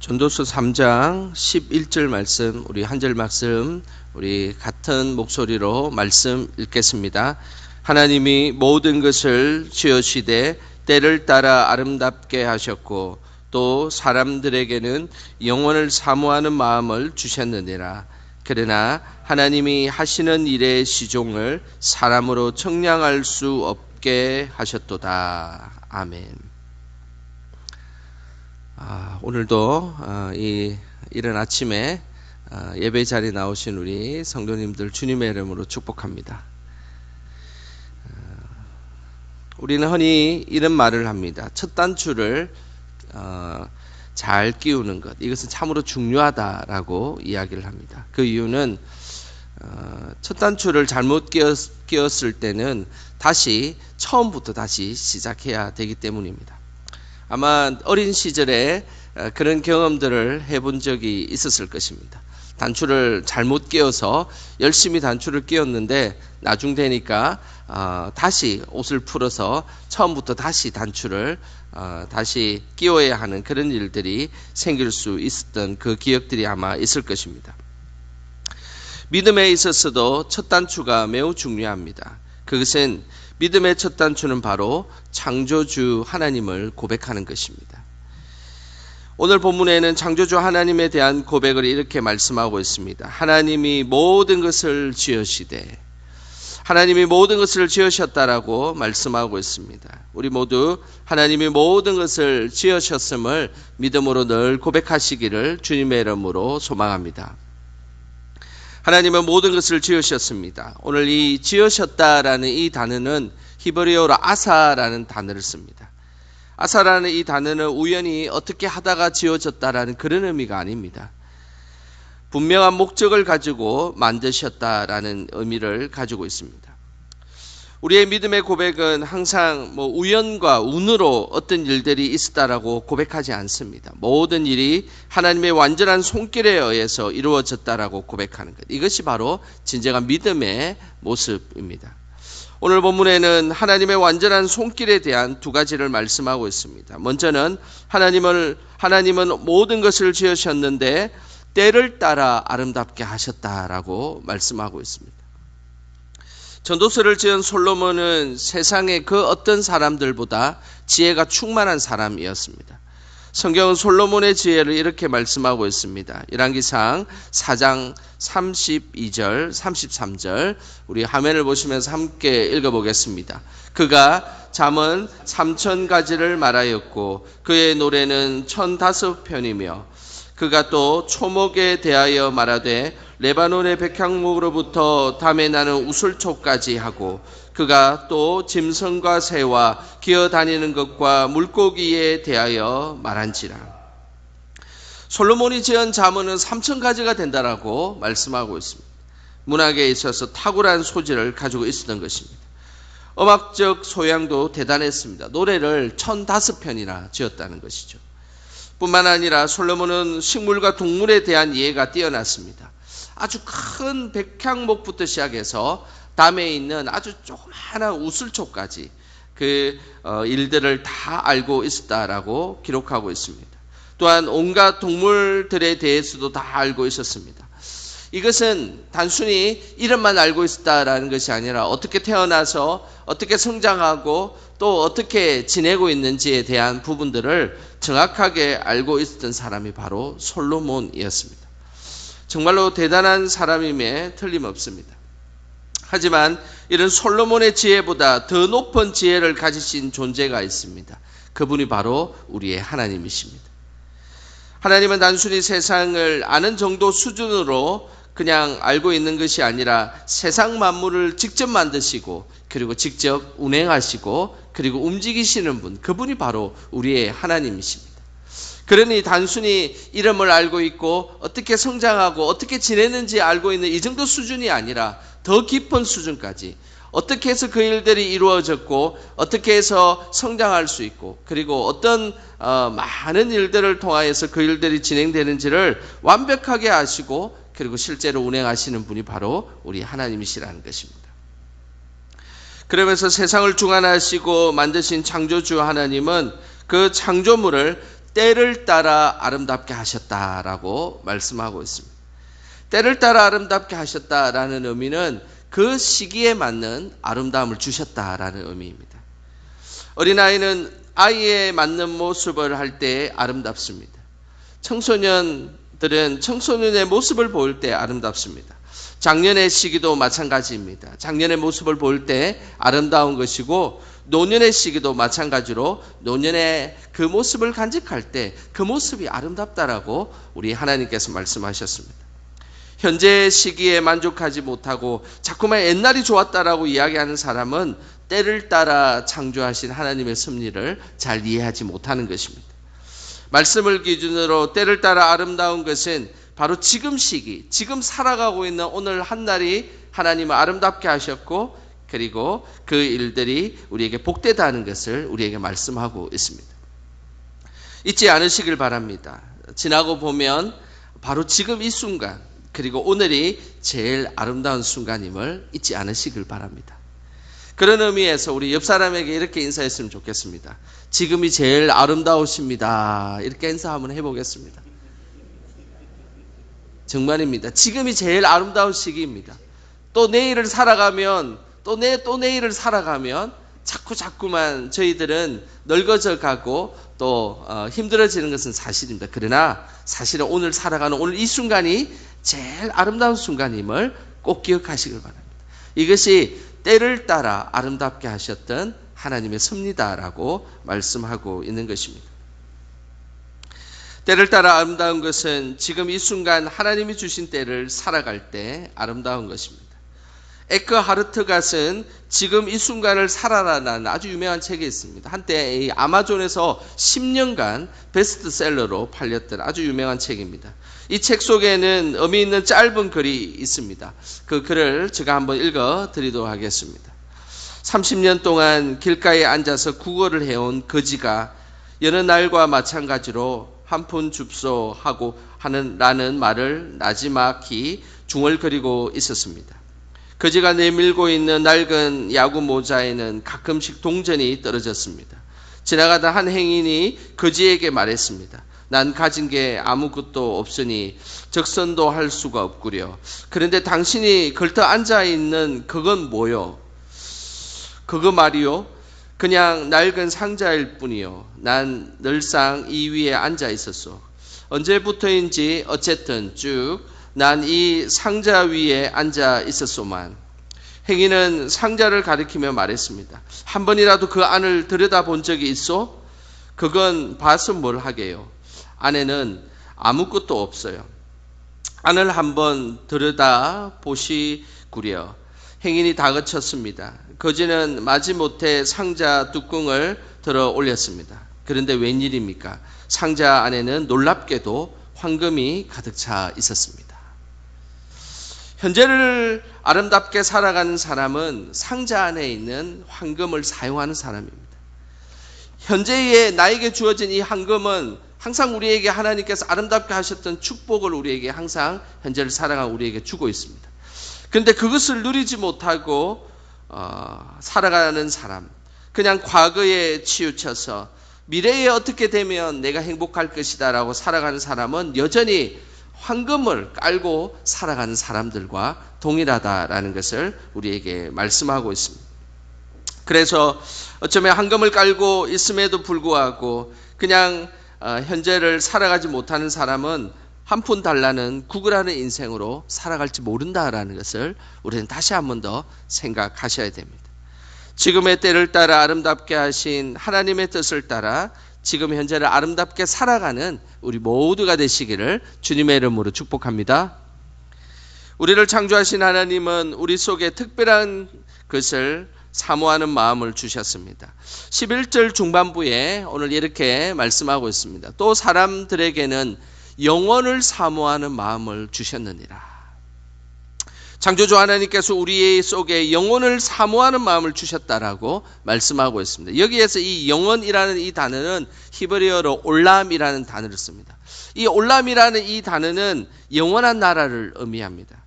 전도서 3장 11절 말씀, 우리 한 절 말씀, 우리 같은 목소리로 말씀 읽겠습니다. 하나님이 모든 것을 지으시되 때를 따라 아름답게 하셨고 또 사람들에게는 영원을 사모하는 마음을 주셨느니라. 그러나 하나님이 하시는 일의 시종을 사람으로 측량할 수 없게 하셨도다. 아멘. 오늘도 이 이른 아침에 예배 자리에 나오신 우리 성도님들 주님의 이름으로 축복합니다. 우리는 흔히 이런 말을 합니다. 첫 단추를 잘 끼우는 것, 이것은 참으로 중요하다라고 이야기를 합니다. 그 이유는 첫 단추를 잘못 끼웠을 때는 처음부터 다시 시작해야 되기 때문입니다. 아마 어린 시절에 그런 경험들을 해본 적이 있었을 것입니다. 단추를 잘못 끼워서 열심히 단추를 끼웠는데 나중 되니까 다시 옷을 풀어서 처음부터 다시 단추를 다시 끼워야 하는 그런 일들이 생길 수 있었던 그 기억들이 아마 있을 것입니다. 믿음에 있어서도 첫 단추가 매우 중요합니다. 그것은 믿음의 첫 단추는 바로 창조주 하나님을 고백하는 것입니다. 오늘 본문에는 창조주 하나님에 대한 고백을 이렇게 말씀하고 있습니다. 하나님이 모든 것을 지으시되, 하나님이 모든 것을 지으셨다라고 말씀하고 있습니다. 우리 모두 하나님이 모든 것을 지으셨음을 믿음으로 늘 고백하시기를 주님의 이름으로 소망합니다. 하나님은 모든 것을 지으셨습니다. 오늘 이 지으셨다라는 이 단어는 히브리어로 아사라는 단어를 씁니다. 아사라는 이 단어는 우연히 어떻게 하다가 지어졌다라는 그런 의미가 아닙니다. 분명한 목적을 가지고 만드셨다라는 의미를 가지고 있습니다. 우리의 믿음의 고백은 항상 우연과 운으로 어떤 일들이 있었다라고 고백하지 않습니다. 모든 일이 하나님의 완전한 손길에 의해서 이루어졌다라고 고백하는 것. 이것이 바로 진정한 믿음의 모습입니다. 오늘 본문에는 하나님의 완전한 손길에 대한 두 가지를 말씀하고 있습니다. 먼저는 하나님은 모든 것을 지으셨는데 때를 따라 아름답게 하셨다라고 말씀하고 있습니다. 전도서를 지은 솔로몬은 세상의 그 어떤 사람들보다 지혜가 충만한 사람이었습니다. 성경은 솔로몬의 지혜를 이렇게 말씀하고 있습니다. 열왕기상 4장 32절, 33절 우리 화면을 보시면서 함께 읽어보겠습니다. 그가 잠언 3000가지를 말하였고 그의 노래는 1005편이며 그가 또 초목에 대하여 말하되 레바논의 백향목으로부터 담에 나는 우슬초까지 하고 그가 또 짐승과 새와 기어다니는 것과 물고기에 대하여 말한지라. 솔로몬이 지은 잠언은 3000가지가 된다라고 말씀하고 있습니다. 문학에 있어서 탁월한 소질을 가지고 있었던 것입니다. 음악적 소양도 대단했습니다. 노래를 1005편이나 지었다는 것이죠. 뿐만 아니라 솔로몬은 식물과 동물에 대한 이해가 뛰어났습니다. 아주 큰 백향목부터 시작해서 담에 있는 아주 조그마한 우슬초까지 그 일들을 다 알고 있었다라고 기록하고 있습니다. 또한 온갖 동물들에 대해서도 다 알고 있었습니다. 이것은 단순히 이름만 알고 있었다라는 것이 아니라 어떻게 태어나서 어떻게 성장하고 또 어떻게 지내고 있는지에 대한 부분들을 정확하게 알고 있었던 사람이 바로 솔로몬이었습니다. 정말로 대단한 사람임에 틀림없습니다. 하지만 이런 솔로몬의 지혜보다 더 높은 지혜를 가지신 존재가 있습니다. 그분이 바로 우리의 하나님이십니다. 하나님은 단순히 세상을 아는 정도 수준으로 그냥 알고 있는 것이 아니라 세상 만물을 직접 만드시고 그리고 직접 운행하시고 그리고 움직이시는 분, 그분이 바로 우리의 하나님이십니다. 그러니 단순히 이름을 알고 있고 어떻게 성장하고 어떻게 지내는지 알고 있는 이 정도 수준이 아니라 더 깊은 수준까지 어떻게 해서 그 일들이 이루어졌고 어떻게 해서 성장할 수 있고 그리고 어떤 많은 일들을 통하여서 그 일들이 진행되는지를 완벽하게 아시고 그리고 실제로 운행하시는 분이 바로 우리 하나님이시라는 것입니다. 그러면서 세상을 주관하시고 만드신 창조주 하나님은 그 창조물을 때를 따라 아름답게 하셨다라고 말씀하고 있습니다. 때를 따라 아름답게 하셨다라는 의미는 그 시기에 맞는 아름다움을 주셨다라는 의미입니다. 어린아이는 아이에 맞는 모습을 할 때 아름답습니다. 청소년들은 청소년의 모습을 보일 때 아름답습니다. 장년의 시기도 마찬가지입니다. 장년의 모습을 볼 때 아름다운 것이고 노년의 시기도 마찬가지로 노년의 그 모습을 간직할 때 그 모습이 아름답다라고 우리 하나님께서 말씀하셨습니다. 현재 시기에 만족하지 못하고 자꾸만 옛날이 좋았다라고 이야기하는 사람은 때를 따라 창조하신 하나님의 섭리를 잘 이해하지 못하는 것입니다. 말씀을 기준으로 때를 따라 아름다운 것은 바로 지금 시기, 지금 살아가고 있는 오늘 한 날이 하나님을 아름답게 하셨고 그리고 그 일들이 우리에게 복되다는 것을 우리에게 말씀하고 있습니다. 잊지 않으시길 바랍니다. 지나고 보면 바로 지금 이 순간 그리고 오늘이 제일 아름다운 순간임을 잊지 않으시길 바랍니다. 그런 의미에서 우리 옆 사람에게 이렇게 인사했으면 좋겠습니다. 지금이 제일 아름다우십니다. 이렇게 인사 한번 해보겠습니다. 정말입니다. 지금이 제일 아름다운 시기입니다. 또 내일을 살아가면 또 내일을 살아가면 자꾸만 저희들은 늙어져 가고 또 힘들어지는 것은 사실입니다. 그러나 사실은 오늘 살아가는 오늘 이 순간이 제일 아름다운 순간임을 꼭 기억하시길 바랍니다. 이것이 때를 따라 아름답게 하셨던 하나님의 섭리다라고 말씀하고 있는 것입니다. 때를 따라 아름다운 것은 지금 이 순간 하나님이 주신 때를 살아갈 때 아름다운 것입니다. 에크하르트갓은 지금 이 순간을 살아라라는 아주 유명한 책이 있습니다. 한때 이 아마존에서 10년간 베스트셀러로 팔렸던 아주 유명한 책입니다. 이 책 속에는 의미 있는 짧은 글이 있습니다. 그 글을 제가 한번 읽어 드리도록 하겠습니다. 30년 동안 길가에 앉아서 구걸을 해온 거지가 여느 날과 마찬가지로 한 푼 줍소 하고 라는 말을 나지막히 중얼거리고 있었습니다. 거지가 내밀고 있는 낡은 야구 모자에는 가끔씩 동전이 떨어졌습니다. 지나가다 한 행인이 거지에게 말했습니다. 난 가진 게 아무것도 없으니 적선도 할 수가 없구려. 그런데 당신이 걸터 앉아있는 그건 뭐요? 그거 말이요? 그냥 낡은 상자일 뿐이요. 난 늘상 이 위에 앉아 있었소. 언제부터인지 어쨌든 쭉 난 이 상자 위에 앉아 있었소만. 행인은 상자를 가리키며 말했습니다. 한 번이라도 그 안을 들여다본 적이 있어? 그건 봐서 뭘 하게요. 안에는 아무것도 없어요. 안을 한번 들여다보시구려. 행인이 다그쳤습니다. 거지는 마지못해 상자 뚜껑을 들어 올렸습니다. 그런데 웬일입니까? 상자 안에는 놀랍게도 황금이 가득 차 있었습니다. 현재를 아름답게 살아가는 사람은 상자 안에 있는 황금을 사용하는 사람입니다. 현재에 나에게 주어진 이 황금은 항상 우리에게 하나님께서 아름답게 하셨던 축복을 우리에게 항상 현재를 살아가는 우리에게 주고 있습니다. 그런데 그것을 누리지 못하고 살아가는 사람, 그냥 과거에 치우쳐서 미래에 어떻게 되면 내가 행복할 것이다 라고 살아가는 사람은 여전히 황금을 깔고 살아가는 사람들과 동일하다라는 것을 우리에게 말씀하고 있습니다. 그래서 어쩌면 황금을 깔고 있음에도 불구하고 그냥 현재를 살아가지 못하는 사람은 한 푼 달라는 구걸하는 인생으로 살아갈지 모른다라는 것을 우리는 다시 한 번 더 생각하셔야 됩니다. 지금의 때를 따라 아름답게 하신 하나님의 뜻을 따라 지금 현재를 아름답게 살아가는 우리 모두가 되시기를 주님의 이름으로 축복합니다. 우리를 창조하신 하나님은 우리 속에 특별한 것을 사모하는 마음을 주셨습니다. 11절 중반부에 오늘 이렇게 말씀하고 있습니다. 또 사람들에게는 영원을 사모하는 마음을 주셨느니라. 창조주 하나님께서 우리 속에 영혼을 사모하는 마음을 주셨다라고 말씀하고 있습니다. 여기에서 이 영혼이라는 이 단어는 히브리어로 올람이라는 단어를 씁니다. 이 올람이라는 이 단어는 영원한 나라를 의미합니다.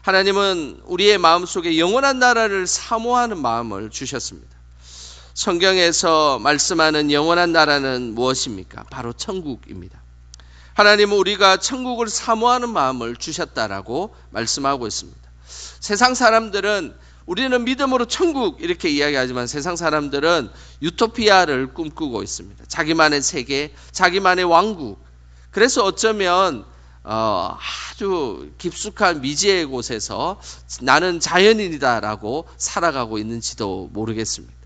하나님은 우리의 마음속에 영원한 나라를 사모하는 마음을 주셨습니다. 성경에서 말씀하는 영원한 나라는 무엇입니까? 바로 천국입니다. 하나님은 우리가 천국을 사모하는 마음을 주셨다라고 말씀하고 있습니다. 세상 사람들은 우리는 믿음으로 천국 이렇게 이야기하지만 세상 사람들은 유토피아를 꿈꾸고 있습니다. 자기만의 세계, 자기만의 왕국. 그래서 어쩌면 아주 깊숙한 미지의 곳에서 나는 자연인이다라고 살아가고 있는지도 모르겠습니다.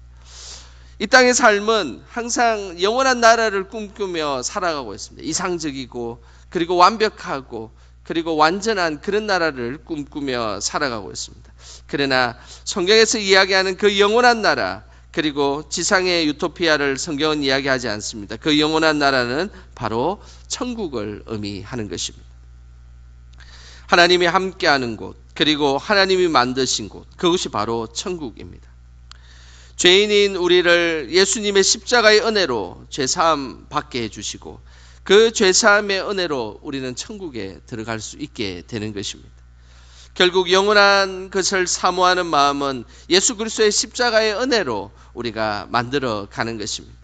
이 땅의 삶은 항상 영원한 나라를 꿈꾸며 살아가고 있습니다. 이상적이고 그리고 완벽하고 그리고 완전한 그런 나라를 꿈꾸며 살아가고 있습니다. 그러나 성경에서 이야기하는 그 영원한 나라 그리고 지상의 유토피아를 성경은 이야기하지 않습니다. 그 영원한 나라는 바로 천국을 의미하는 것입니다. 하나님이 함께하는 곳 그리고 하나님이 만드신 곳 그것이 바로 천국입니다. 죄인인 우리를 예수님의 십자가의 은혜로 죄사함 받게 해주시고 그 죄사함의 은혜로 우리는 천국에 들어갈 수 있게 되는 것입니다. 결국 영원한 것을 사모하는 마음은 예수 그리스도의 십자가의 은혜로 우리가 만들어 가는 것입니다.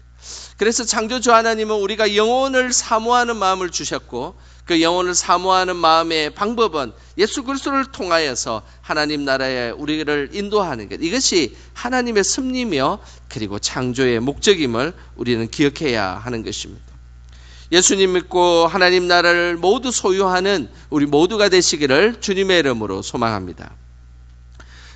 그래서 창조주 하나님은 우리가 영혼을 사모하는 마음을 주셨고 그 영혼을 사모하는 마음의 방법은 예수 그리스도를 통하여서 하나님 나라에 우리를 인도하는 것. 이것이 하나님의 섭리며 그리고 창조의 목적임을 우리는 기억해야 하는 것입니다. 예수님 믿고 하나님 나라를 모두 소유하는 우리 모두가 되시기를 주님의 이름으로 소망합니다.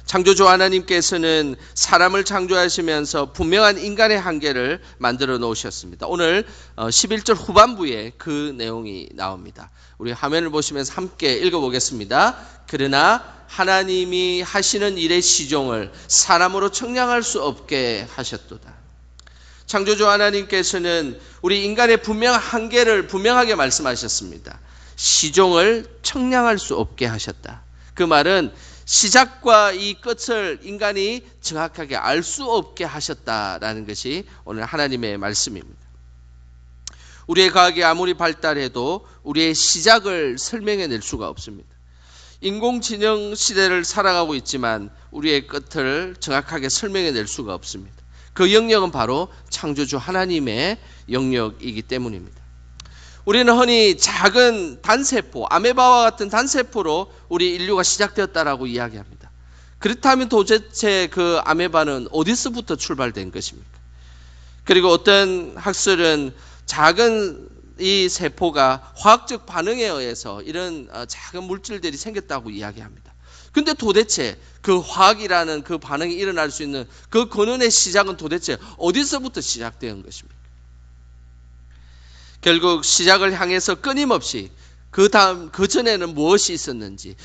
창조주 하나님께서는 사람을 창조하시면서 분명한 인간의 한계를 만들어 놓으셨습니다. 오늘 11절 후반부에 그 내용이 나옵니다. 우리 화면을 보시면서 함께 읽어보겠습니다. 그러나 하나님이 하시는 일의 시종을 사람으로 측량할 수 없게 하셨도다. 창조주 하나님께서는 우리 인간의 분명한 한계를 분명하게 말씀하셨습니다. 시종을 측량할 수 없게 하셨다. 그 말은 시작과 이 끝을 인간이 정확하게 알 수 없게 하셨다라는 것이 오늘 하나님의 말씀입니다. 우리의 과학이 아무리 발달해도 우리의 시작을 설명해낼 수가 없습니다. 인공지능 시대를 살아가고 있지만 우리의 끝을 정확하게 설명해낼 수가 없습니다. 그 영역은 바로 창조주 하나님의 영역이기 때문입니다. 우리는 흔히 작은 단세포, 아메바와 같은 단세포로 우리 인류가 시작되었다라고 이야기합니다. 그렇다면 도대체 그 아메바는 어디서부터 출발된 것입니까? 그리고 어떤 학설은 작은 이 세포가 화학적 반응에 의해서 이런 작은 물질들이 생겼다고 이야기합니다. 근데 도대체 그 화학이라는 그 반응이 일어날 수 있는 그 근원의 시작은 도대체 어디서부터 시작된 것입니까? 결국 시작을 향해서 끊임없이 그 전에는 무엇이 있었는지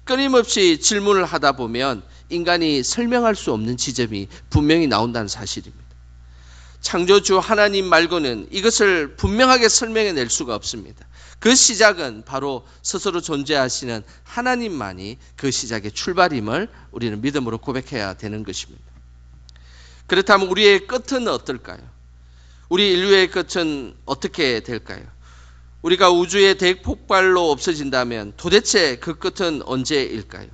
끊임없이 질문을 하다 보면 인간이 설명할 수 없는 지점이 분명히 나온다는 사실입니다. 창조주 하나님 말고는 이것을 분명하게 설명해낼 수가 없습니다. 그 시작은 바로 스스로 존재하시는 하나님만이 그 시작의 출발임을 우리는 믿음으로 고백해야 되는 것입니다. 그렇다면 우리의 끝은 어떨까요? 우리 인류의 끝은 어떻게 될까요? 우리가 우주의 대폭발로 없어진다면 도대체 그 끝은 언제일까요?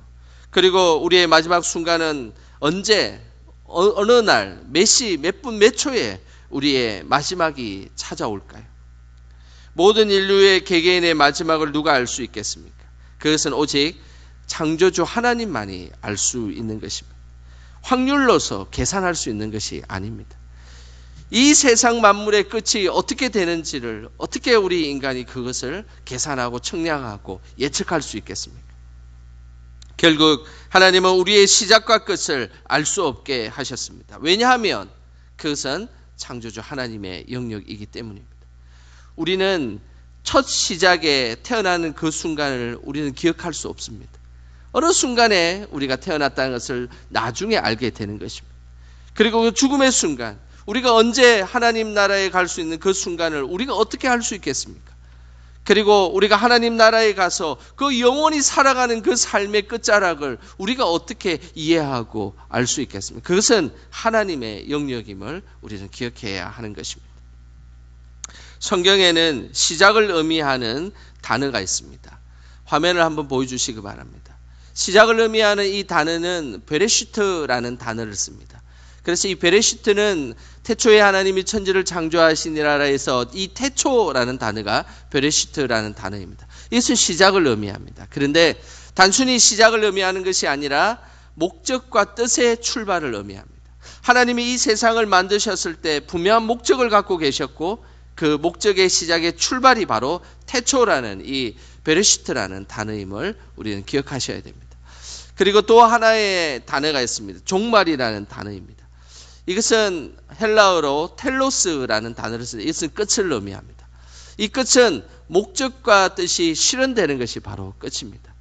그리고 우리의 마지막 순간은 언제, 어느 날, 몇 시, 몇 분, 몇 초에 우리의 마지막이 찾아올까요? 모든 인류의 개개인의 마지막을 누가 알 수 있겠습니까? 그것은 오직 창조주 하나님만이 알 수 있는 것입니다. 확률로서 계산할 수 있는 것이 아닙니다. 이 세상 만물의 끝이 어떻게 되는지를 어떻게 우리 인간이 그것을 계산하고 측량하고 예측할 수 있겠습니까? 결국 하나님은 우리의 시작과 끝을 알 수 없게 하셨습니다. 왜냐하면 그것은 창조주 하나님의 영역이기 때문입니다. 우리는 첫 시작에 태어나는 그 순간을 우리는 기억할 수 없습니다. 어느 순간에 우리가 태어났다는 것을 나중에 알게 되는 것입니다. 그리고 그 죽음의 순간, 우리가 언제 하나님 나라에 갈 수 있는 그 순간을 우리가 어떻게 알 수 있겠습니까? 그리고 우리가 하나님 나라에 가서 그 영원히 살아가는 그 삶의 끝자락을 우리가 어떻게 이해하고 알 수 있겠습니까? 그것은 하나님의 영역임을 우리는 기억해야 하는 것입니다. 성경에는 시작을 의미하는 단어가 있습니다. 화면을 한번 보여주시기 바랍니다. 시작을 의미하는 이 단어는 베레시트라는 단어를 씁니다. 그래서 이 베레시트는 태초에 하나님이 천지를 창조하시니라 해서 이 태초라는 단어가 베레시트라는 단어입니다. 이것은 시작을 의미합니다. 그런데 단순히 시작을 의미하는 것이 아니라 목적과 뜻의 출발을 의미합니다. 하나님이 이 세상을 만드셨을 때 분명한 목적을 갖고 계셨고 그 목적의 시작의 출발이 바로 태초라는 이 베레시트라는 단어임을 우리는 기억하셔야 됩니다. 그리고 또 하나의 단어가 있습니다. 종말이라는 단어입니다. 이것은 헬라어로 텔로스라는 단어를 쓰는데 이것은 끝을 의미합니다. 이 끝은 목적과 뜻이 실현되는 것이 바로 끝입니다.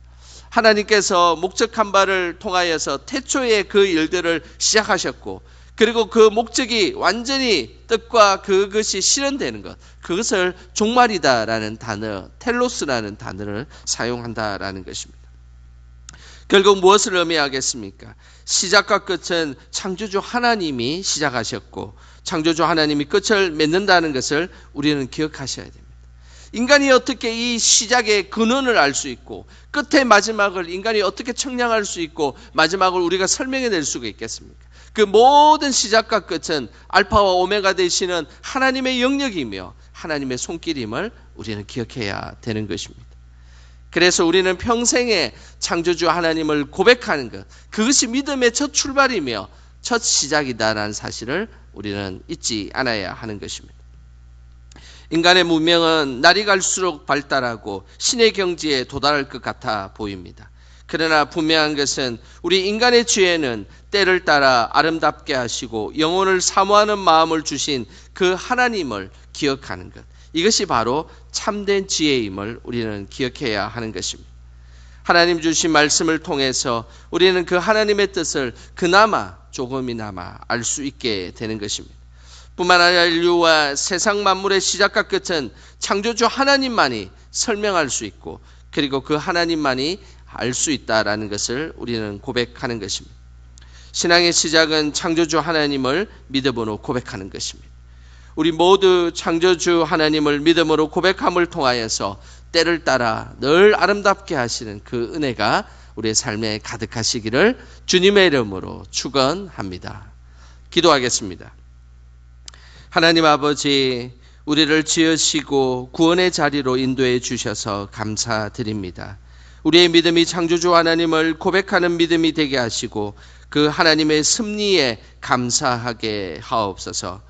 하나님께서 목적한 바를 통하여서 태초에 그 일들을 시작하셨고 그리고 그 목적이 완전히 뜻과 그것이 실현되는 것, 그것을 종말이다라는 단어, 텔로스라는 단어를 사용한다라는 것입니다. 결국 무엇을 의미하겠습니까? 시작과 끝은 창조주 하나님이 시작하셨고 창조주 하나님이 끝을 맺는다는 것을 우리는 기억하셔야 됩니다. 인간이 어떻게 이 시작의 근원을 알 수 있고 끝의 마지막을 인간이 어떻게 측량할 수 있고 마지막을 우리가 설명해낼 수가 있겠습니까? 그 모든 시작과 끝은 알파와 오메가 되시는 하나님의 영역이며 하나님의 손길임을 우리는 기억해야 되는 것입니다. 그래서 우리는 평생에 창조주 하나님을 고백하는 것, 그것이 믿음의 첫 출발이며 첫 시작이다라는 사실을 우리는 잊지 않아야 하는 것입니다. 인간의 문명은 날이 갈수록 발달하고 신의 경지에 도달할 것 같아 보입니다. 그러나 분명한 것은 우리 인간의 지혜는 때를 따라 아름답게 하시고 영혼을 사모하는 마음을 주신 그 하나님을 기억하는 것, 이것이 바로 참된 지혜임을 우리는 기억해야 하는 것입니다. 하나님 주신 말씀을 통해서 우리는 그 하나님의 뜻을 그나마 조금이나마 알 수 있게 되는 것입니다. 뿐만 아니라 인류와 세상 만물의 시작과 끝은 창조주 하나님만이 설명할 수 있고 그리고 그 하나님만이 알 수 있다라는 것을 우리는 고백하는 것입니다. 신앙의 시작은 창조주 하나님을 믿음으로 고백하는 것입니다. 우리 모두 창조주 하나님을 믿음으로 고백함을 통하여서 때를 따라 늘 아름답게 하시는 그 은혜가 우리의 삶에 가득하시기를 주님의 이름으로 축원합니다. 기도하겠습니다. 하나님 아버지, 우리를 지으시고 구원의 자리로 인도해 주셔서 감사드립니다. 우리의 믿음이 창조주 하나님을 고백하는 믿음이 되게 하시고 그 하나님의 섭리에 감사하게 하옵소서.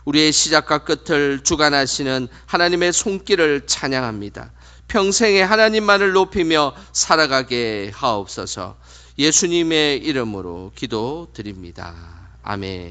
우리의 시작과 끝을 주관하시는 하나님의 손길을 찬양합니다. 평생에 하나님만을 높이며 살아가게 하옵소서. 예수님의 이름으로 기도드립니다. 아멘.